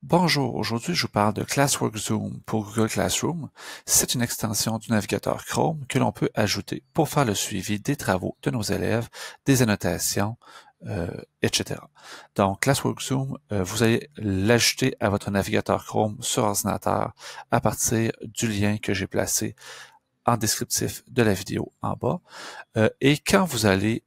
Bonjour, aujourd'hui je vous parle de Classwork Zoom pour Google Classroom. C'est une extension du navigateur Chrome que l'on peut ajouter pour faire le suivi des travaux de nos élèves, des annotations, etc. Donc Classwork Zoom, vous allez l'ajouter à votre navigateur Chrome sur ordinateur à partir du lien que j'ai placé en descriptif de la vidéo en bas. Et quand vous allez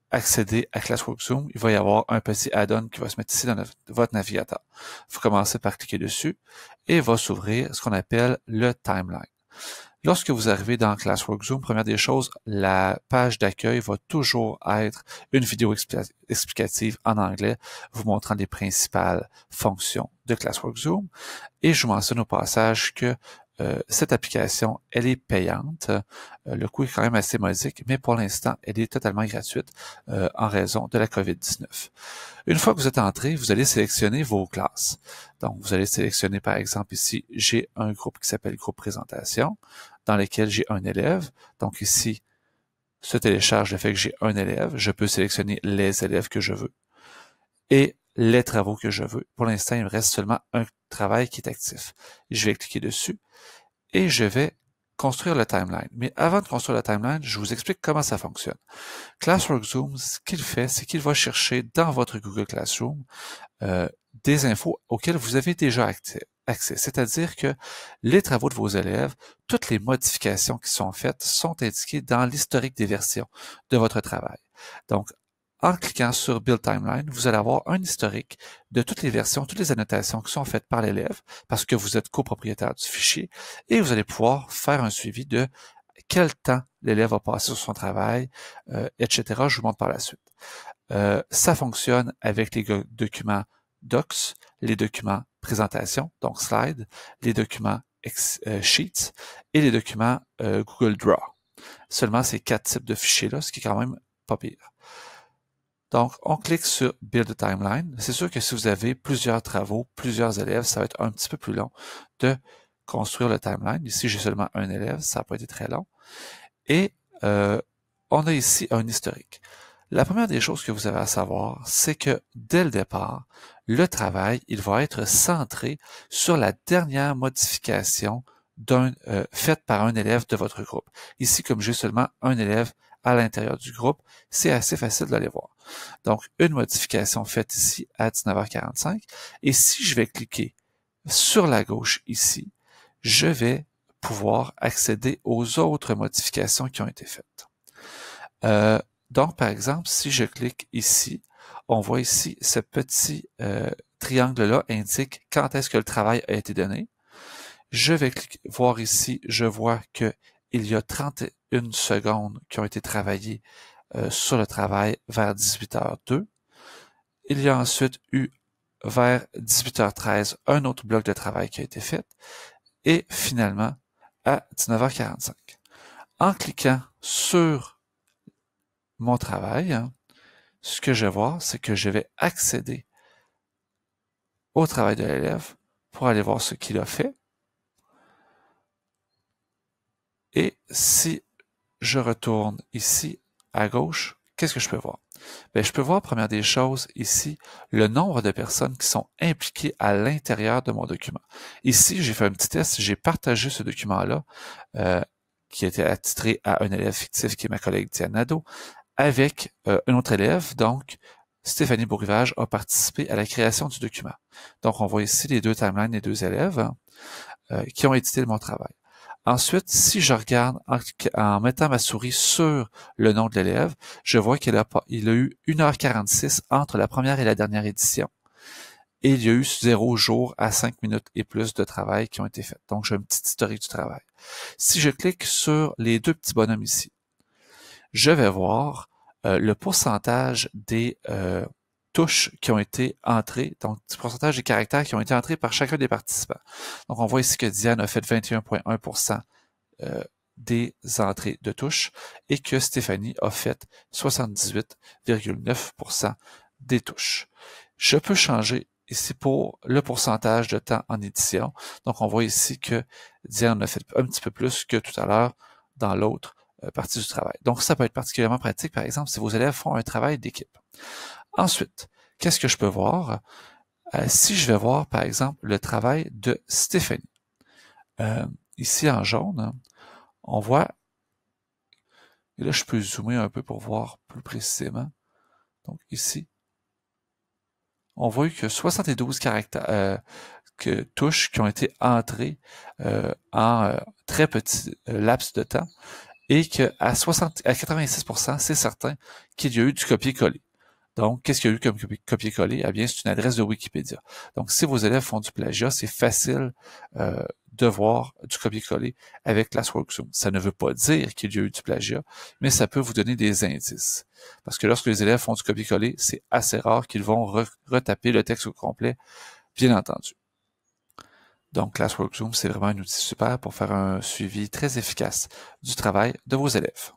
accéder à Classwork Zoom, il va y avoir un petit add-on qui va se mettre ici dans votre navigateur. Vous commencez par cliquer dessus et va s'ouvrir ce qu'on appelle le timeline. Lorsque vous arrivez dans Classwork Zoom, première des choses, la page d'accueil va toujours être une vidéo explicative en anglais, vous montrant les principales fonctions de Classwork Zoom. Et je vous mentionne au passage que cette application, elle est payante. Le coût est quand même assez modique, mais pour l'instant, elle est totalement gratuite en raison de la COVID-19. Une fois que vous êtes entré, vous allez sélectionner vos classes. Donc, vous allez sélectionner, par exemple, ici, j'ai un groupe qui s'appelle Groupe Présentation, dans lequel j'ai un élève. Donc, ici, se télécharge le fait que j'ai un élève. Je peux sélectionner les élèves que je veux et les travaux que je veux. Pour l'instant, il me reste seulement un travail qui est actif. Je vais cliquer dessus et je vais construire le timeline. Mais avant de construire le timeline, je vous explique comment ça fonctionne. Classwork Zoom, ce qu'il fait, c'est qu'il va chercher dans votre Google Classroom des infos auxquelles vous avez déjà accès. C'est-à-dire que les travaux de vos élèves, toutes les modifications qui sont faites sont indiquées dans l'historique des versions de votre travail. Donc, en cliquant sur Build Timeline, vous allez avoir un historique de toutes les versions, toutes les annotations qui sont faites par l'élève, parce que vous êtes copropriétaire du fichier, et vous allez pouvoir faire un suivi de quel temps l'élève a passé sur son travail, etc. Je vous montre par la suite. Ça fonctionne avec les documents Docs, les documents présentation, donc Slide, les documents Sheets et les documents Google Draw. Seulement ces 4 types de fichiers-là, ce qui est quand même pas pire. Donc, on clique sur Build a Timeline. C'est sûr que si vous avez plusieurs travaux, plusieurs élèves, ça va être un petit peu plus long de construire le timeline. Ici, j'ai seulement un élève, ça n'a pas été très long. Et on a ici un historique. La première des choses que vous avez à savoir, c'est que dès le départ, le travail, il va être centré sur la dernière modification faite par un élève de votre groupe. Ici, comme j'ai seulement un élève à l'intérieur du groupe, c'est assez facile d'aller voir. Donc, une modification faite ici à 19h45. Et si je vais cliquer sur la gauche ici, je vais pouvoir accéder aux autres modifications qui ont été faites. Donc, par exemple, si je clique ici, on voit ici ce petit triangle-là indique quand est-ce que le travail a été donné. Je vais voir ici, je vois qu'il y a 31 secondes qui ont été travaillées sur le travail vers 18h02. Il y a ensuite eu vers 18h13 un autre bloc de travail qui a été fait. Et finalement, à 19h45. En cliquant sur mon travail, ce que je vais voir, c'est que je vais accéder au travail de l'élève pour aller voir ce qu'il a fait. Et si je retourne ici à gauche, qu'est-ce que je peux voir? Bien, je peux voir, première des choses, ici, le nombre de personnes qui sont impliquées à l'intérieur de mon document. Ici, j'ai fait un petit test, j'ai partagé ce document-là, qui était attitré à un élève fictif qui est ma collègue Diane Nadeau, avec un autre élève, donc Stéphanie Bourrivage a participé à la création du document. Donc, on voit ici les deux timelines des deux élèves qui ont édité mon travail. Ensuite, si je regarde en mettant ma souris sur le nom de l'élève, je vois qu'il a eu 1h46 entre la première et la dernière édition. Et il y a eu 0 jours à 5 minutes et plus de travail qui ont été faits. Donc, j'ai un petit historique du travail. Si je clique sur les deux petits bonhommes ici, je vais voir le pourcentage des touches qui ont été entrées, donc le pourcentage des caractères qui ont été entrés par chacun des participants. Donc, on voit ici que Diane a fait 21,1% des entrées de touches et que Stéphanie a fait 78,9% des touches. Je peux changer ici pour le pourcentage de temps en édition. Donc, on voit ici que Diane a fait un petit peu plus que tout à l'heure dans l'autre partie du travail. Donc, ça peut être particulièrement pratique, par exemple, si vos élèves font un travail d'équipe. Ensuite, qu'est-ce que je peux voir? Si je vais voir, par exemple, le travail de Stéphanie. Ici, en jaune, on voit, et là, je peux zoomer un peu pour voir plus précisément. Donc, ici, on voit que 72 caractères, touches qui ont été entrées en très petit laps de temps et qu'à à 86%, c'est certain qu'il y a eu du copier-coller. Donc, qu'est-ce qu'il y a eu comme copier-coller? Eh bien, c'est une adresse de Wikipédia. Donc, si vos élèves font du plagiat, c'est facile de voir du copier-coller avec Classworkzone. Ça ne veut pas dire qu'il y a eu du plagiat, mais ça peut vous donner des indices. Parce que lorsque les élèves font du copier-coller, c'est assez rare qu'ils vont retaper le texte au complet, bien entendu. Donc, Classworkzone, c'est vraiment un outil super pour faire un suivi très efficace du travail de vos élèves.